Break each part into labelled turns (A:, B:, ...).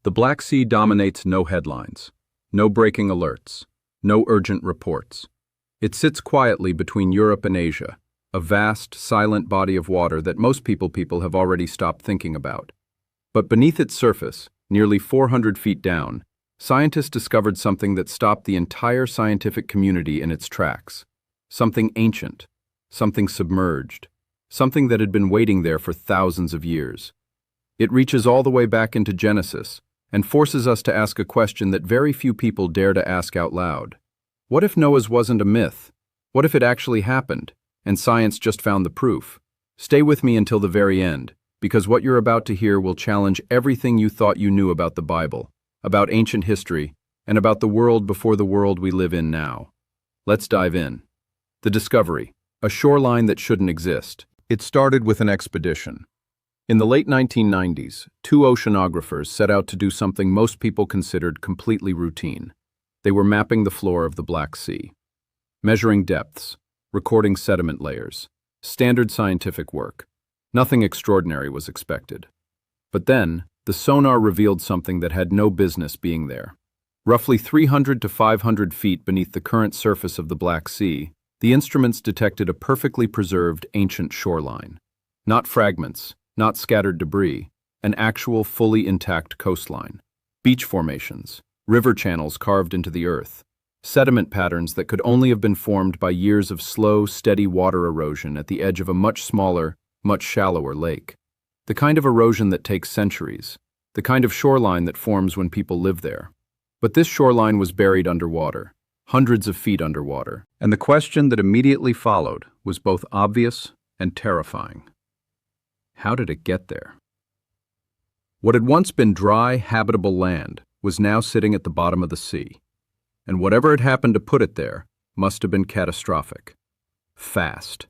A: The Black Sea dominates no headlines, no breaking alerts, no urgent reports. It sits quietly between Europe and Asia, a vast, silent body of water that most people have already stopped thinking about. But beneath its surface, nearly 400 feet down, scientists discovered something that stopped the entire scientific community in its tracks. Something ancient, something submerged, something that had been waiting there for thousands of years. It reaches all the way back into Genesis and forces us to ask a question that very few people dare to ask out loud. What if Noah's wasn't a myth? What if it actually happened, and science just found the proof? Stay with me until the very end, because what you're about to hear will challenge everything you thought you knew about the Bible, about ancient history, and about the world before the world we live in now. Let's dive in. The discovery, a shoreline that shouldn't exist. It started with an expedition. In the late 1990s, two oceanographers set out to do something most people considered completely routine. They were mapping the floor of the Black Sea, measuring depths, recording sediment layers, standard scientific work. Nothing extraordinary was expected. But then, the sonar revealed something that had no business being there. Roughly 300 to 500 feet beneath the current surface of the Black Sea, the instruments detected a perfectly preserved ancient shoreline. Not fragments, not scattered debris, an actual fully intact coastline. Beach formations, river channels carved into the earth, sediment patterns that could only have been formed by years of slow, steady water erosion at the edge of a much smaller, much shallower lake. The kind of erosion that takes centuries, the kind of shoreline that forms when people live there. But this shoreline was buried underwater, hundreds of feet underwater, and the question that immediately followed was both obvious and terrifying. How did it get there? What had once been dry, habitable land was now sitting at the bottom of the sea, and whatever had happened to put it there must have been catastrophic, fast,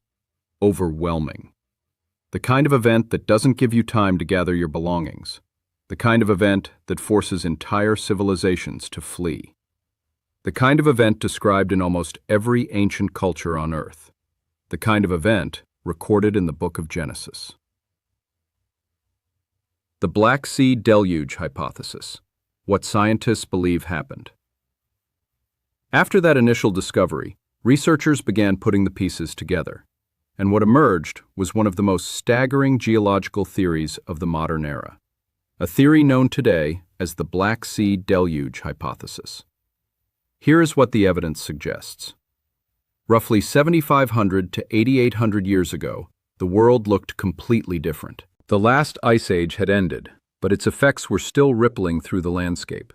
A: overwhelming. The kind of event that doesn't give you time to gather your belongings, the kind of event that forces entire civilizations to flee. The kind of event described in almost every ancient culture on Earth. The kind of event recorded in the book of Genesis. The Black Sea Deluge Hypothesis. What scientists believe happened. After that initial discovery, researchers began putting the pieces together, and what emerged was one of the most staggering geological theories of the modern era. A theory known today as the Black Sea Deluge Hypothesis. Here is what the evidence suggests. Roughly 7,500 to 8,800 years ago, the world looked completely different. The last ice age had ended, but its effects were still rippling through the landscape.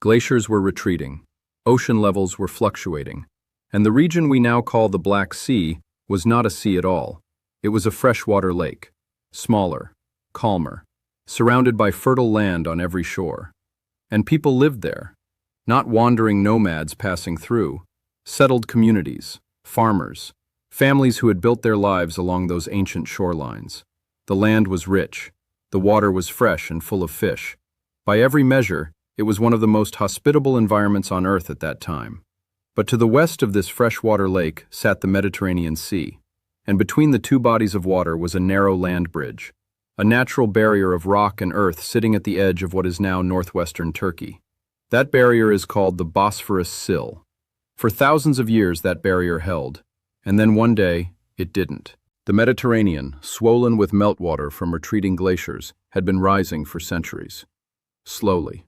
A: Glaciers were retreating, ocean levels were fluctuating, and the region we now call the Black Sea was not a sea at all. It was a freshwater lake, smaller, calmer, surrounded by fertile land on every shore. And people lived there. Not wandering nomads passing through, settled communities, farmers, families who had built their lives along those ancient shorelines. The land was rich, the water was fresh and full of fish. By every measure, it was one of the most hospitable environments on Earth at that time. But to the west of this freshwater lake sat the Mediterranean Sea, and between the two bodies of water was a narrow land bridge, a natural barrier of rock and earth sitting at the edge of what is now northwestern Turkey. That barrier is called the Bosphorus Sill. For thousands of years that barrier held, and then one day it didn't. The Mediterranean, swollen with meltwater from retreating glaciers, had been rising for centuries. Slowly,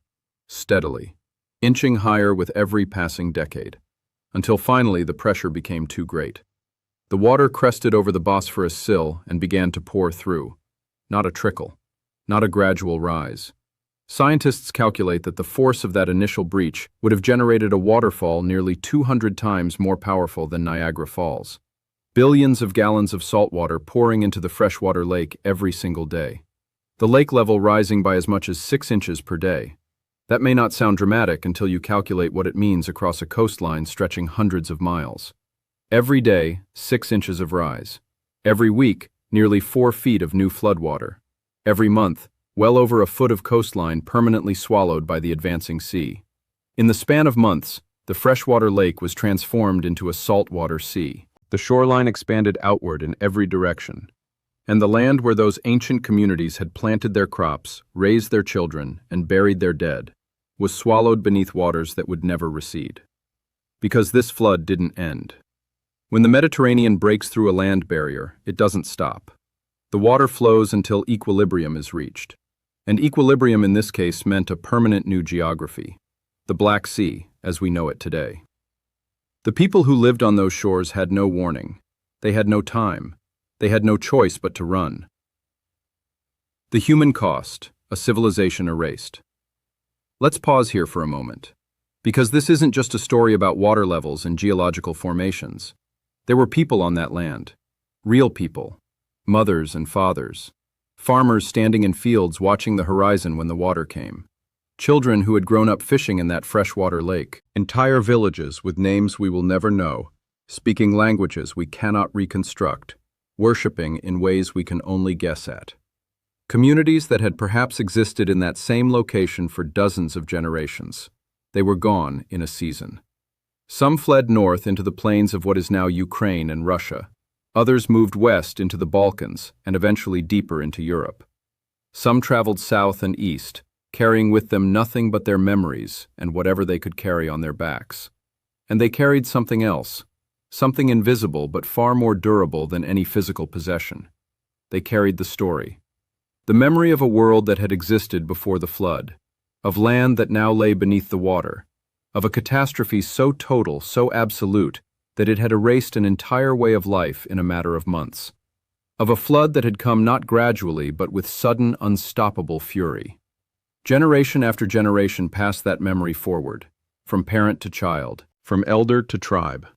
A: steadily, inching higher with every passing decade, until finally the pressure became too great. The water crested over the Bosphorus Sill and began to pour through. Not a trickle, not a gradual rise. Scientists calculate that the force of that initial breach would have generated a waterfall nearly 200 times more powerful than Niagara Falls. Billions of gallons of salt water pouring into the freshwater lake every single day. The lake level rising by as much as 6 inches per day. That may not sound dramatic until you calculate what it means across a coastline stretching hundreds of miles. Every day, 6 inches of rise. Every week, nearly 4 feet of new floodwater. Every month, well over a foot of coastline permanently swallowed by the advancing sea. In the span of months, the freshwater lake was transformed into a saltwater sea. The shoreline expanded outward in every direction. And the land where those ancient communities had planted their crops, raised their children, and buried their dead, was swallowed beneath waters that would never recede. Because this flood didn't end. When the Mediterranean breaks through a land barrier, it doesn't stop. The water flows until equilibrium is reached. And equilibrium in this case meant a permanent new geography, the Black Sea, as we know it today. The people who lived on those shores had no warning. They had no time. They had no choice but to run. The human cost, a civilization erased. Let's pause here for a moment, because this isn't just a story about water levels and geological formations. There were people on that land, real people, mothers and fathers, farmers standing in fields watching the horizon when the water came, children who had grown up fishing in that freshwater lake, entire villages with names we will never know, speaking languages we cannot reconstruct, worshipping in ways we can only guess at. Communities that had perhaps existed in that same location for dozens of generations. They were gone in a season. Some fled north into the plains of what is now Ukraine and Russia. Others moved west into the Balkans and eventually deeper into Europe. Some traveled south and east, carrying with them nothing but their memories and whatever they could carry on their backs. And they carried something else, something invisible but far more durable than any physical possession. They carried the story. The memory of a world that had existed before the flood, of land that now lay beneath the water, of a catastrophe so total, so absolute, that it had erased an entire way of life in a matter of months, of a flood that had come not gradually but with sudden, unstoppable fury. Generation after generation passed that memory forward, from parent to child, from elder to tribe.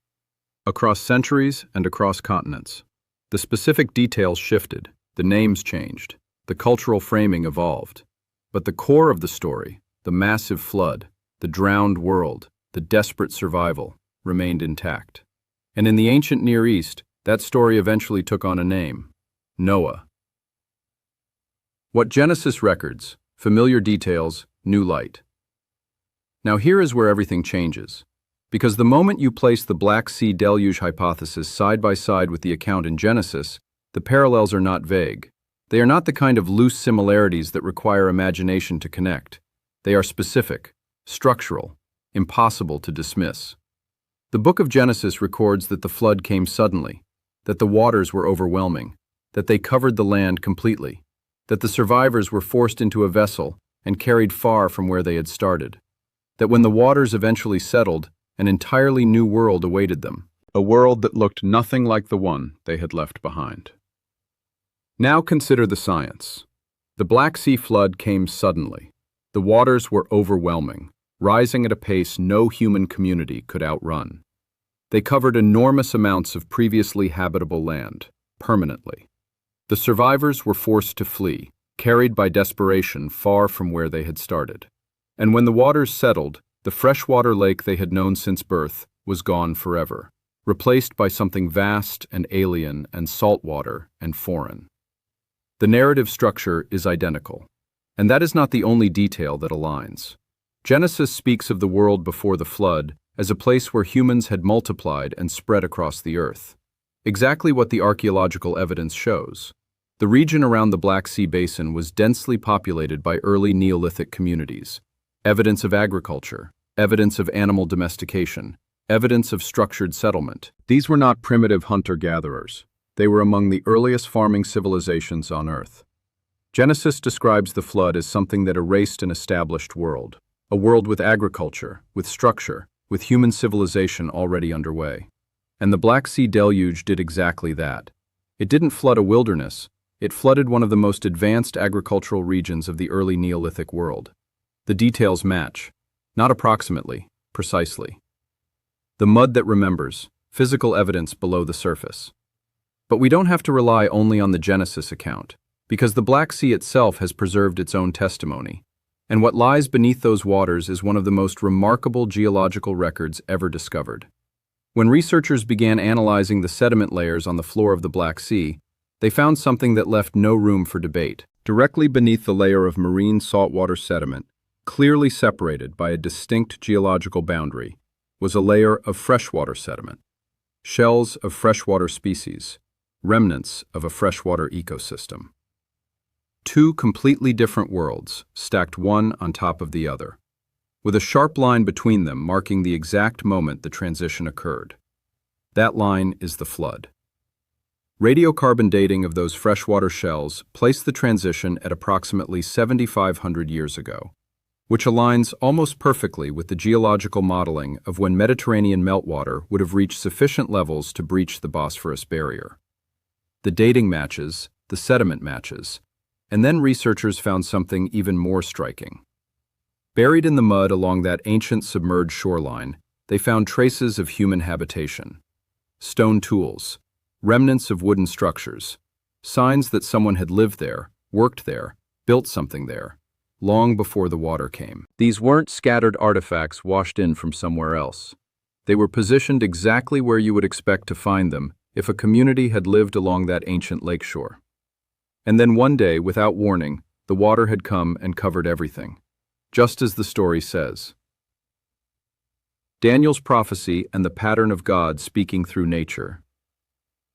A: Across centuries and across continents. The specific details shifted, the names changed, the cultural framing evolved. But the core of the story, the massive flood, the drowned world, the desperate survival, remained intact. And in the ancient Near East, that story eventually took on a name: Noah. What Genesis records, familiar details, new light. Now here is where everything changes. Because the moment you place the Black Sea Deluge Hypothesis side by side with the account in Genesis, the parallels are not vague. They are not the kind of loose similarities that require imagination to connect. They are specific, structural, impossible to dismiss. The book of Genesis records that the flood came suddenly, that the waters were overwhelming, that they covered the land completely, that the survivors were forced into a vessel and carried far from where they had started, that when the waters eventually settled, an entirely new world awaited them, a world that looked nothing like the one they had left behind. Now consider the science. The Black Sea flood came suddenly. The waters were overwhelming, rising at a pace no human community could outrun. They covered enormous amounts of previously habitable land, permanently. The survivors were forced to flee, carried by desperation far from where they had started. And when the waters settled, the freshwater lake they had known since birth was gone forever, replaced by something vast and alien and saltwater and foreign. The narrative structure is identical, and that is not the only detail that aligns. Genesis speaks of the world before the flood as a place where humans had multiplied and spread across the earth. Exactly what the archaeological evidence shows. The region around the Black Sea basin was densely populated by early Neolithic communities. Evidence of agriculture, evidence of animal domestication, evidence of structured settlement. These were not primitive hunter-gatherers. They were among the earliest farming civilizations on Earth. Genesis describes the flood as something that erased an established world, a world with agriculture, with structure, with human civilization already underway. And the Black Sea Deluge did exactly that. It didn't flood a wilderness, it flooded one of the most advanced agricultural regions of the early Neolithic world. The details match, not approximately, precisely. The mud that remembers, physical evidence below the surface. But we don't have to rely only on the Genesis account, because the Black Sea itself has preserved its own testimony, and what lies beneath those waters is one of the most remarkable geological records ever discovered. When researchers began analyzing the sediment layers on the floor of the Black Sea, they found something that left no room for debate. Directly beneath the layer of marine saltwater sediment, clearly separated by a distinct geological boundary, was a layer of freshwater sediment. Shells of freshwater species, remnants of a freshwater ecosystem. Two completely different worlds, stacked one on top of the other, with a sharp line between them marking the exact moment the transition occurred. That line is the flood. Radiocarbon dating of those freshwater shells placed the transition at approximately 7,500 years ago, which aligns almost perfectly with the geological modeling of when Mediterranean meltwater would have reached sufficient levels to breach the Bosphorus barrier. The dating matches, the sediment matches, and then researchers found something even more striking. Buried in the mud along that ancient submerged shoreline, they found traces of human habitation. Stone tools, remnants of wooden structures, signs that someone had lived there, worked there, built something there, long before the water came. These weren't scattered artifacts washed in from somewhere else. They were positioned exactly where you would expect to find them if a community had lived along that ancient lakeshore. And then one day, without warning, the water had come and covered everything, just as the story says. Daniel's prophecy and the pattern of God speaking through nature.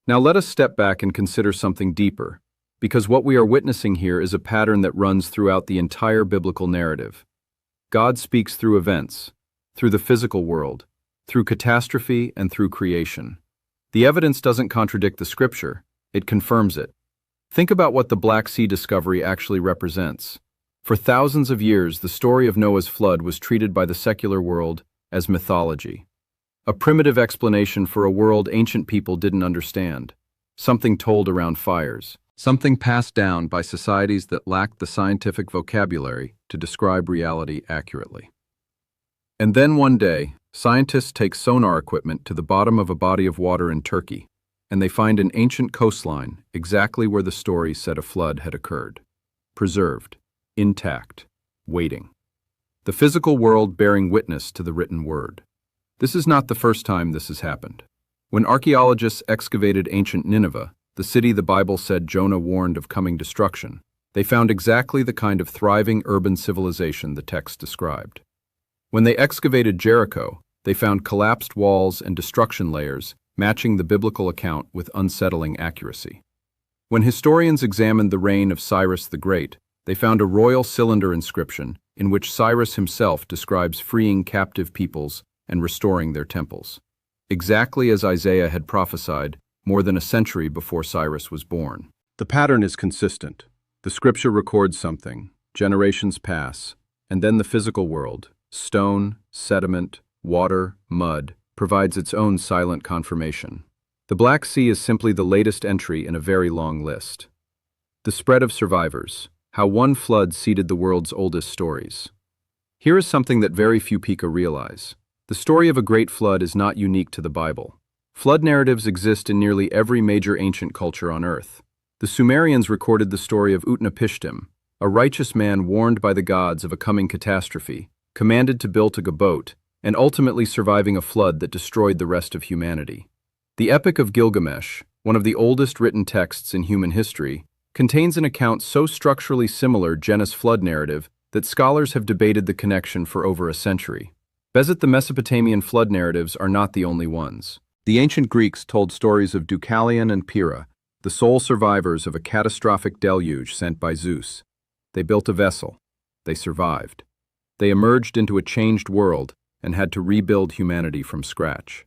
A: Now let us step back and consider something deeper, because what we are witnessing here is a pattern that runs throughout the entire biblical narrative. God speaks through events, through the physical world, through catastrophe, and through creation. The evidence doesn't contradict the scripture, it confirms it. Think about what the Black Sea discovery actually represents. For thousands of years, the story of Noah's flood was treated by the secular world as mythology. A primitive explanation for a world ancient people didn't understand. Something told around fires. Something passed down by societies that lacked the scientific vocabulary to describe reality accurately. And then one day, scientists take sonar equipment to the bottom of a body of water in Turkey, and they find an ancient coastline exactly where the story said a flood had occurred. Preserved, intact, waiting. The physical world bearing witness to the written word. This is not the first time this has happened. When archaeologists excavated ancient Nineveh, the city the Bible said Jonah warned of coming destruction, they found exactly the kind of thriving urban civilization the text described. When they excavated Jericho, they found collapsed walls and destruction layers matching the biblical account with unsettling accuracy. When historians examined the reign of Cyrus the Great, they found a royal cylinder inscription in which Cyrus himself describes freeing captive peoples and restoring their temples. Exactly as Isaiah had prophesied more than a century before Cyrus was born. The pattern is consistent. The scripture records something, generations pass, and then the physical world, stone, sediment, water, mud, provides its own silent confirmation. The Black Sea is simply the latest entry in a very long list. The spread of survivors, how one flood seeded the world's oldest stories. Here is something that very few people realize. The story of a great flood is not unique to the Bible. Flood narratives exist in nearly every major ancient culture on Earth. The Sumerians recorded the story of Utnapishtim, a righteous man warned by the gods of a coming catastrophe, commanded to build a boat, and ultimately surviving a flood that destroyed the rest of humanity. The Epic of Gilgamesh, one of the oldest written texts in human history, contains an account so structurally similar to Genesis' flood narrative that scholars have debated the connection for over a century. But the Mesopotamian flood narratives are not the only ones. The ancient Greeks told stories of Deucalion and Pyrrha, the sole survivors of a catastrophic deluge sent by Zeus. They built a vessel. They survived. They emerged into a changed world and had to rebuild humanity from scratch.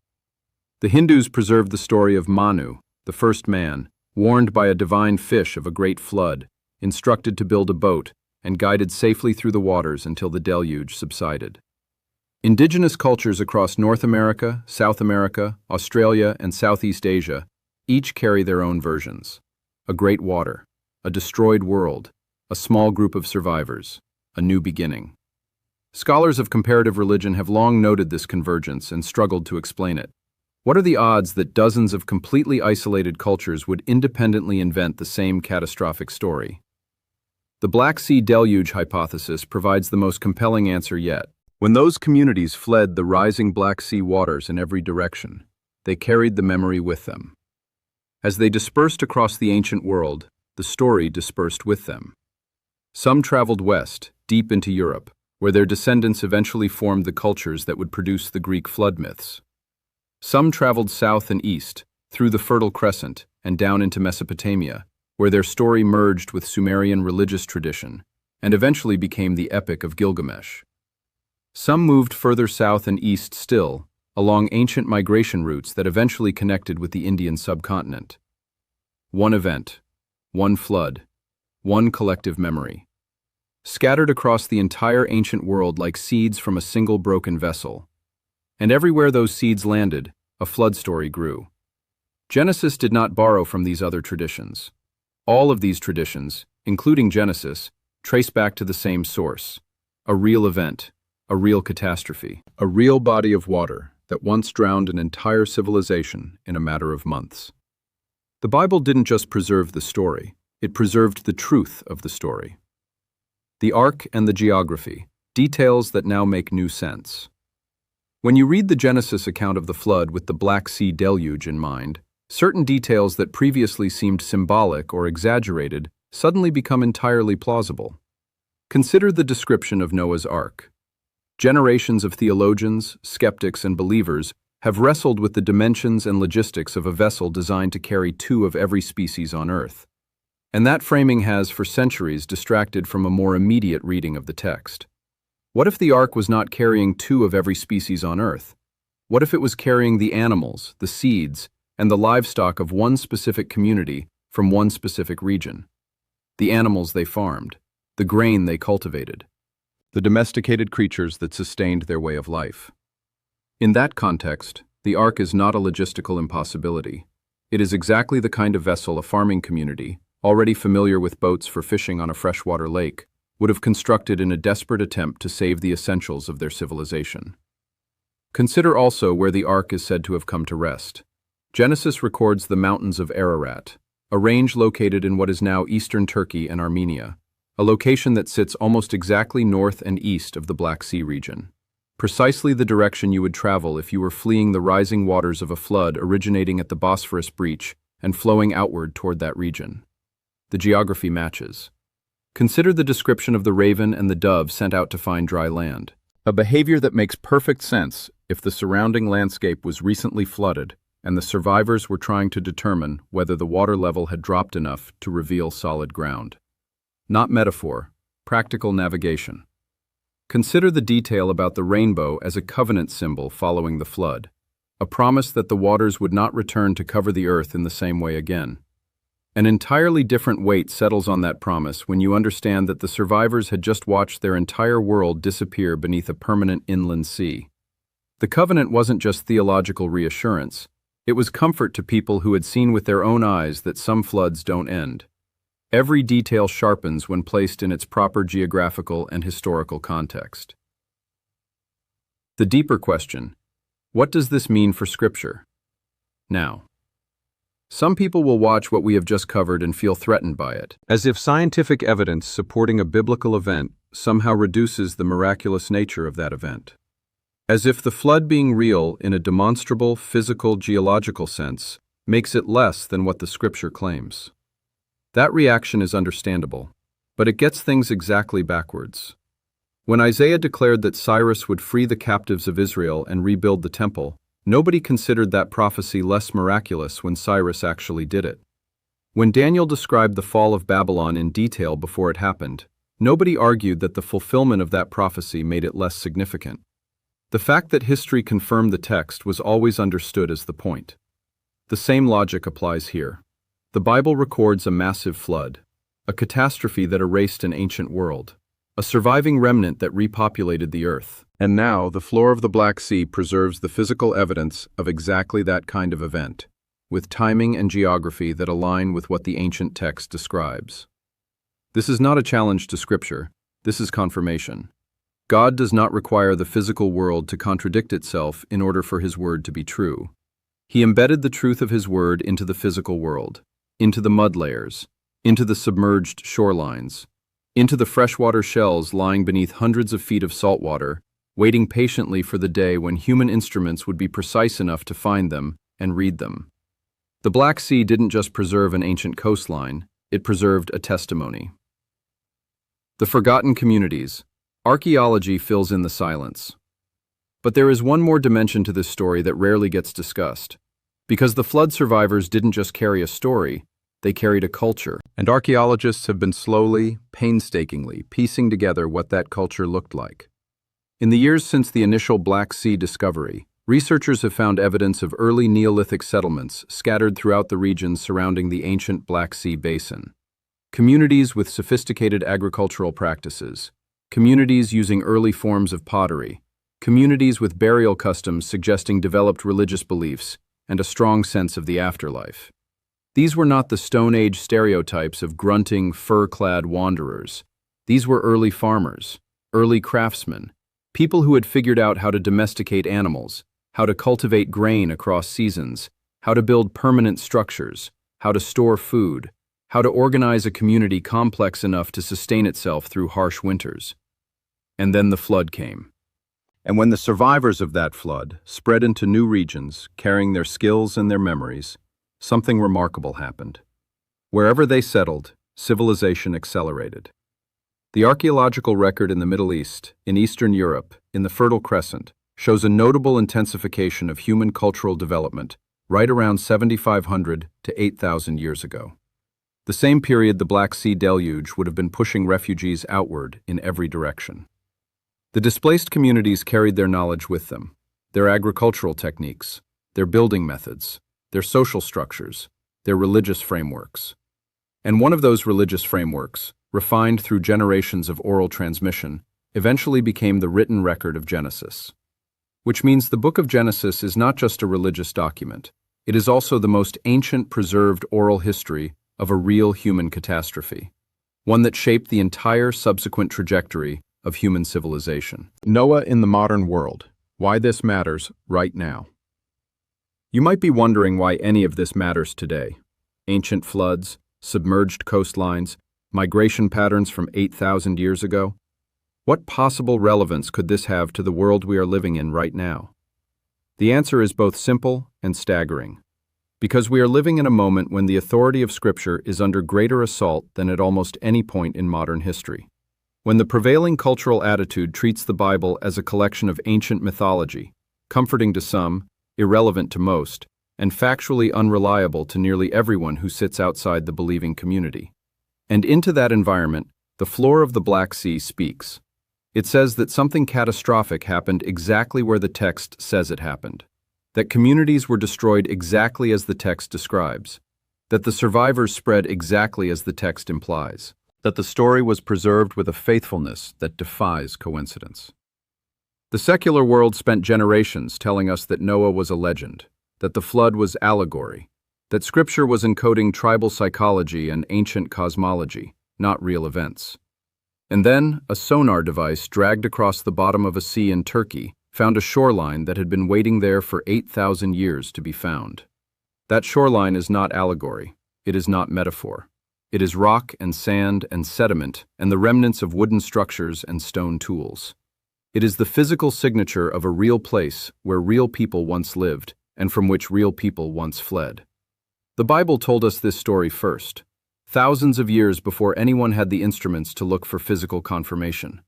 A: The Hindus preserved the story of Manu, the first man, warned by a divine fish of a great flood, instructed to build a boat, and guided safely through the waters until the deluge subsided. Indigenous cultures across North America, South America, Australia, and Southeast Asia each carry their own versions. A great water, a destroyed world, a small group of survivors, a new beginning. Scholars of comparative religion have long noted this convergence and struggled to explain it. What are the odds that dozens of completely isolated cultures would independently invent the same catastrophic story? The Black Sea Deluge Hypothesis provides the most compelling answer yet. When those communities fled the rising Black Sea waters in every direction, they carried the memory with them. As they dispersed across the ancient world, the story dispersed with them. Some traveled west, deep into Europe, where their descendants eventually formed the cultures that would produce the Greek flood myths. Some traveled south and east, through the Fertile Crescent, and down into Mesopotamia, where their story merged with Sumerian religious tradition, and eventually became the Epic of Gilgamesh. Some moved further south and east still, along ancient migration routes that eventually connected with the Indian subcontinent. One event, one flood, one collective memory. Scattered across the entire ancient world like seeds from a single broken vessel. And everywhere those seeds landed, a flood story grew. Genesis did not borrow from these other traditions. All of these traditions, including Genesis, trace back to the same source. A real event, a real catastrophe, a real body of water that once drowned an entire civilization in a matter of months. The Bible didn't just preserve the story, it preserved the truth of the story. The ark and the geography, details that now make new sense. When you read the Genesis account of the flood with the Black Sea Deluge in mind, certain details that previously seemed symbolic or exaggerated suddenly become entirely plausible. Consider the description of Noah's Ark. Generations of theologians, skeptics, and believers have wrestled with the dimensions and logistics of a vessel designed to carry 2 of every species on Earth. And that framing has, for centuries, distracted from a more immediate reading of the text. What if the ark was not carrying 2 of every species on Earth? What if it was carrying the animals, the seeds, and the livestock of one specific community from one specific region? The animals they farmed, the grain they cultivated, the domesticated creatures that sustained their way of life. In that context, the ark is not a logistical impossibility. It is exactly the kind of vessel a farming community, already familiar with boats for fishing on a freshwater lake, would have constructed in a desperate attempt to save the essentials of their civilization. Consider also where the ark is said to have come to rest. Genesis records the mountains of Ararat, a range located in what is now eastern Turkey and Armenia, a location that sits almost exactly north and east of the Black Sea region. Precisely the direction you would travel if you were fleeing the rising waters of a flood originating at the Bosphorus Breach and flowing outward toward that region. The geography matches. Consider the description of the raven and the dove sent out to find dry land, a behavior that makes perfect sense if the surrounding landscape was recently flooded and the survivors were trying to determine whether the water level had dropped enough to reveal solid ground. Not metaphor, practical navigation. Consider the detail about the rainbow as a covenant symbol following the flood, a promise that the waters would not return to cover the earth in the same way again. An entirely different weight settles on that promise when you understand that the survivors had just watched their entire world disappear beneath a permanent inland sea. The covenant wasn't just theological reassurance, it was comfort to people who had seen with their own eyes that some floods don't end. Every detail sharpens when placed in its proper geographical and historical context. The deeper question: what does this mean for Scripture? Now, some people will watch what we have just covered and feel threatened by it, as if scientific evidence supporting a biblical event somehow reduces the miraculous nature of that event. As if the flood being real in a demonstrable, physical, geological sense makes it less than what the Scripture claims. That reaction is understandable, but it gets things exactly backwards. When Isaiah declared that Cyrus would free the captives of Israel and rebuild the temple, nobody considered that prophecy less miraculous when Cyrus actually did it. When Daniel described the fall of Babylon in detail before it happened, nobody argued that the fulfillment of that prophecy made it less significant. The fact that history confirmed the text was always understood as the point. The same logic applies here. The Bible records a massive flood, a catastrophe that erased an ancient world, a surviving remnant that repopulated the earth. And now, the floor of the Black Sea preserves the physical evidence of exactly that kind of event, with timing and geography that align with what the ancient text describes. This is not a challenge to Scripture, this is confirmation. God does not require the physical world to contradict itself in order for His word to be true. He embedded the truth of His word into the physical world, into the mud layers, into the submerged shorelines, into the freshwater shells lying beneath hundreds of feet of salt water, waiting patiently for the day when human instruments would be precise enough to find them and read them. The Black Sea didn't just preserve an ancient coastline, it preserved a testimony. The forgotten communities. Archaeology fills in the silence. But there is one more dimension to this story that rarely gets discussed: Because the flood survivors didn't just carry a story, they carried a culture. And archaeologists have been slowly, painstakingly piecing together what that culture looked like. In the years since the initial Black Sea discovery, researchers have found evidence of early Neolithic settlements scattered throughout the regions surrounding the ancient Black Sea basin. Communities with sophisticated agricultural practices, communities using early forms of pottery, communities with burial customs suggesting developed religious beliefs, and a strong sense of the afterlife. These were not the Stone Age stereotypes of grunting, fur-clad wanderers. These were early farmers, early craftsmen, people who had figured out how to domesticate animals, how to cultivate grain across seasons, how to build permanent structures, how to store food, how to organize a community complex enough to sustain itself through harsh winters. And then the flood came. And when the survivors of that flood spread into new regions, carrying their skills and their memories, something remarkable happened. Wherever they settled, civilization accelerated. The archaeological record in the Middle East, in Eastern Europe, in the Fertile Crescent, shows a notable intensification of human cultural development right around 7,500 to 8,000 years ago. The same period the Black Sea Deluge would have been pushing refugees outward in every direction. The displaced communities carried their knowledge with them, their agricultural techniques, their building methods, their social structures, their religious frameworks. And one of those religious frameworks, refined through generations of oral transmission, eventually became the written record of Genesis. Which means the book of Genesis is not just a religious document, it is also the most ancient preserved oral history of a real human catastrophe, one that shaped the entire subsequent trajectory of human civilization. Noah in the modern world. Why this matters right now. You might be wondering why any of this matters today. Ancient floods, submerged coastlines, migration patterns from 8,000 years ago. What possible relevance could this have to the world we are living in right now? The answer is both simple and staggering. Because we are living in a moment when the authority of Scripture is under greater assault than at almost any point in modern history. When the prevailing cultural attitude treats the Bible as a collection of ancient mythology, comforting to some, irrelevant to most, and factually unreliable to nearly everyone who sits outside the believing community. And into that environment, the floor of the Black Sea speaks. It says that something catastrophic happened exactly where the text says it happened, that communities were destroyed exactly as the text describes, that the survivors spread exactly as the text implies, that the story was preserved with a faithfulness that defies coincidence. The secular world spent generations telling us that Noah was a legend, that the flood was allegory, that Scripture was encoding tribal psychology and ancient cosmology, not real events. And then, a sonar device dragged across the bottom of a sea in Turkey found a shoreline that had been waiting there for 8,000 years to be found. That shoreline is not allegory, it is not metaphor. It is rock and sand and sediment and the remnants of wooden structures and stone tools. It is the physical signature of a real place where real people once lived and from which real people once fled. The Bible told us this story first, thousands of years before anyone had the instruments to look for physical confirmation,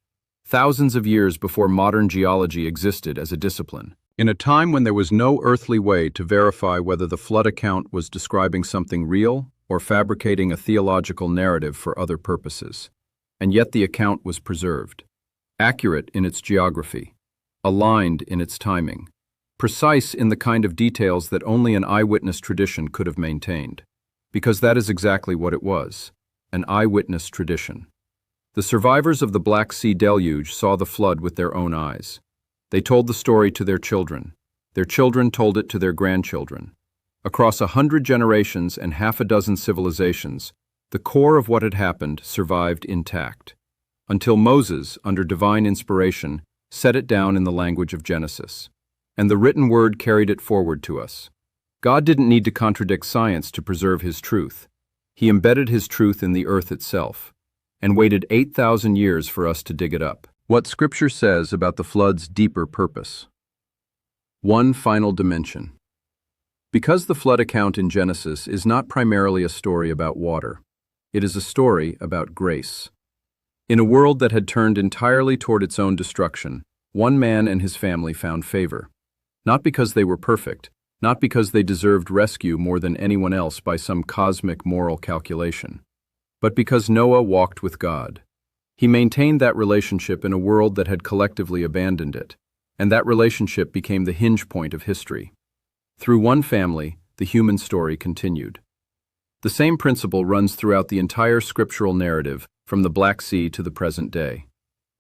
A: thousands of years before modern geology existed as a discipline. In a time when there was no earthly way to verify whether the flood account was describing something real or fabricating a theological narrative for other purposes. And yet the account was preserved, accurate in its geography, aligned in its timing, precise in the kind of details that only an eyewitness tradition could have maintained. Because that is exactly what it was, an eyewitness tradition. The survivors of the Black Sea Deluge saw the flood with their own eyes. They told the story to their children. Their children told it to their grandchildren. Across 100 generations and half a dozen civilizations, the core of what had happened survived intact, until Moses, under divine inspiration, set it down in the language of Genesis. And the written word carried it forward to us. God didn't need to contradict science to preserve his truth. He embedded his truth in the earth itself, and waited 8,000 years for us to dig it up. What Scripture says about the flood's deeper purpose. One final dimension. Because the flood account in Genesis is not primarily a story about water, it is a story about grace. In a world that had turned entirely toward its own destruction, one man and his family found favor. Not because they were perfect, not because they deserved rescue more than anyone else by some cosmic moral calculation, but because Noah walked with God. He maintained that relationship in a world that had collectively abandoned it, and that relationship became the hinge point of history. Through one family, the human story continued. The same principle runs throughout the entire scriptural narrative, from the Black Sea to the present day.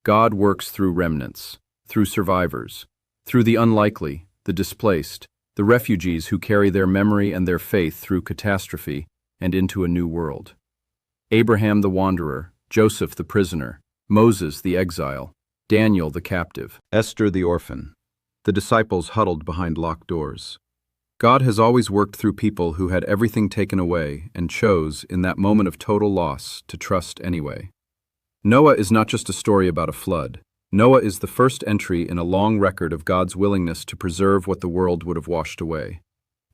A: God works through remnants, through survivors, through the unlikely, the displaced, the refugees who carry their memory and their faith through catastrophe and into a new world. Abraham the wanderer, Joseph the prisoner, Moses the exile, Daniel the captive, Esther the orphan, the disciples huddled behind locked doors. God has always worked through people who had everything taken away and chose, in that moment of total loss, to trust anyway. Noah is not just a story about a flood. Noah is the first entry in a long record of God's willingness to preserve what the world would have washed away.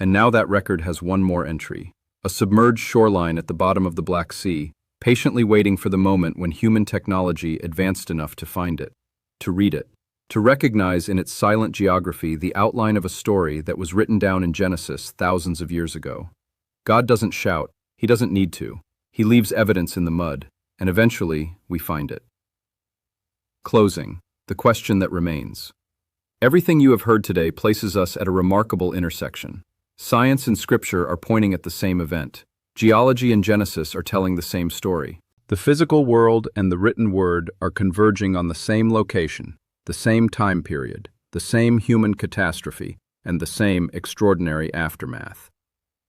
A: And now that record has one more entry, a submerged shoreline at the bottom of the Black Sea, patiently waiting for the moment when human technology advanced enough to find it, to read it, to recognize in its silent geography the outline of a story that was written down in Genesis thousands of years ago. God doesn't shout, he doesn't need to. He leaves evidence in the mud, and eventually we find it. Closing, the question that remains. Everything you have heard today places us at a remarkable intersection. Science and scripture are pointing at the same event. Geology and Genesis are telling the same story. The physical world and the written word are converging on the same location, the same time period, the same human catastrophe, and the same extraordinary aftermath.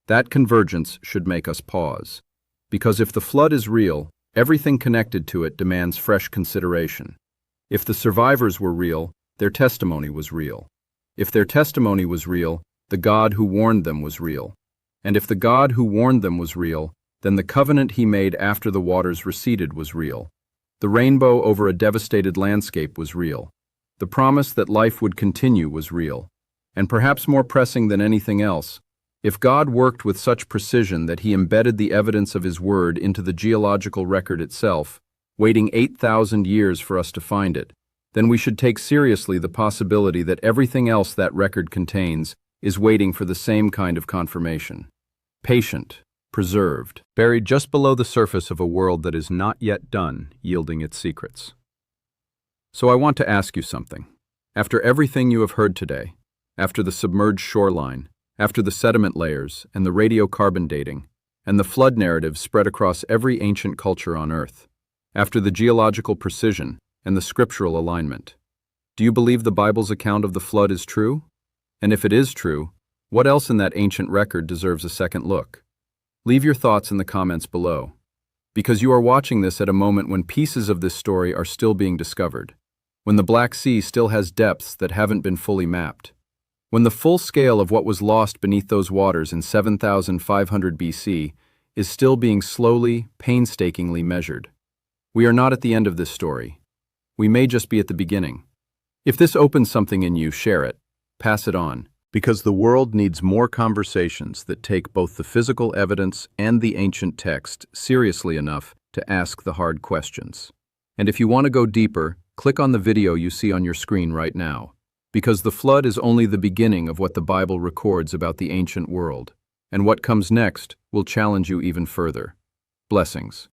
A: That convergence should make us pause. Because if the flood is real, everything connected to it demands fresh consideration. If the survivors were real, their testimony was real. If their testimony was real, the God who warned them was real. And if the God who warned them was real, then the covenant he made after the waters receded was real. The rainbow over a devastated landscape was real. The promise that life would continue was real. And perhaps more pressing than anything else, if God worked with such precision that he embedded the evidence of his word into the geological record itself, waiting 8,000 years for us to find it, then we should take seriously the possibility that everything else that record contains is waiting for the same kind of confirmation. Patient, preserved, buried just below the surface of a world that is not yet done yielding its secrets. So I want to ask you something. After everything you have heard today, after the submerged shoreline, after the sediment layers and the radiocarbon dating, and the flood narrative spread across every ancient culture on Earth, after the geological precision and the scriptural alignment, do you believe the Bible's account of the flood is true? And if it is true, what else in that ancient record deserves a second look? Leave your thoughts in the comments below, because you are watching this at a moment when pieces of this story are still being discovered, when the Black Sea still has depths that haven't been fully mapped, when the full scale of what was lost beneath those waters in 7,500 BC is still being slowly, painstakingly measured. We are not at the end of this story. We may just be at the beginning. If this opens something in you, share it. Pass it on. Because the world needs more conversations that take both the physical evidence and the ancient text seriously enough to ask the hard questions. And if you want to go deeper, click on the video you see on your screen right now. Because the flood is only the beginning of what the Bible records about the ancient world. And what comes next will challenge you even further. Blessings.